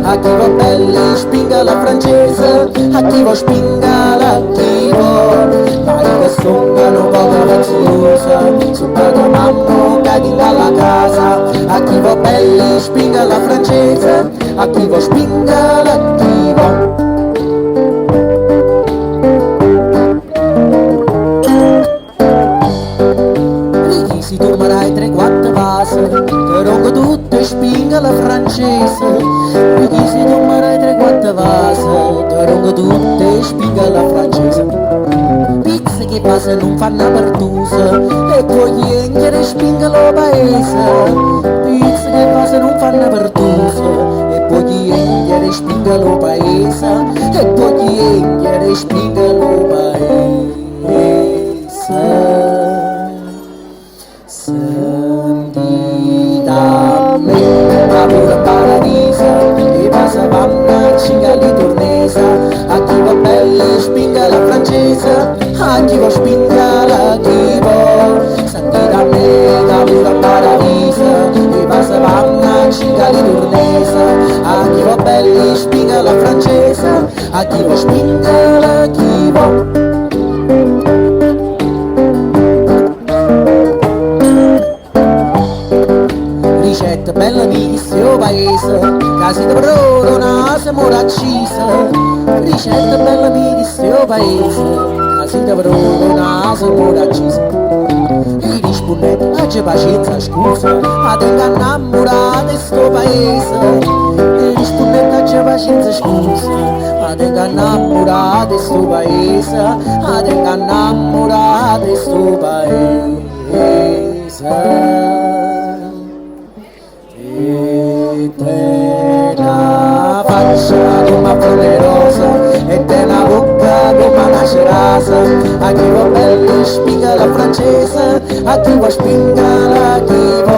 a chi va belli spinga la francese, a chi va spinga la chivo, dai che sono poco viziosa, su paga mamma cadi dalla casa, a chi va belli spinga la francese, a chi va spinga la chivo. Si dormerai 3-4 vase, che ronco tutte spinga la francese. Qui si dormerai 3-4 vase, che ronco tutte spinga la francese. Pizze che passa non fanno pertuse, e poi niente spinga lo paese. Pizze che passa non fanno pertuse, e poi niente spinga lo paese. E poi niente spinga lo paese. Senti da me, la pura paradiso, e passa vanna, cinga li tornesa, a chi va belle spinga la francese, a chi va spinga la chivo. Senti da me, la pura paradiso, e passa vanna, cinga li tornesa, a chi va belle spinga la francese, a chi va spinga la chivo. Ricetta bella di questo paese, casi di parola una mora accisa. Ricetta bella di questo paese, casi di parola una mora accisa. E rispondete, c'è pazienza scusa, ma tengo innamorata di sto paese. E rispondete, c'è pazienza scusa, ma tengo innamorata di sto paese. Ma tengo innamorata di sto paese. E te la faccia come flore rosa, e te la bocca come una cerasa, a chi va bello spinga la francese, a chi va spinga la chivo.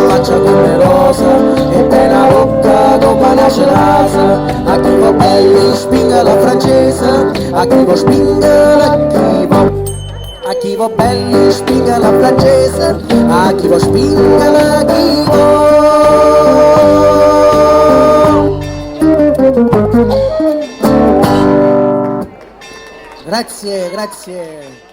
Faccia come rosa, e te la bocca come una cerasa, a chi va bello spinga la francese, a chi va spinga la chivo. A chi va belli spinga la francese, a chi va spinga la chivo. Grazie, grazie.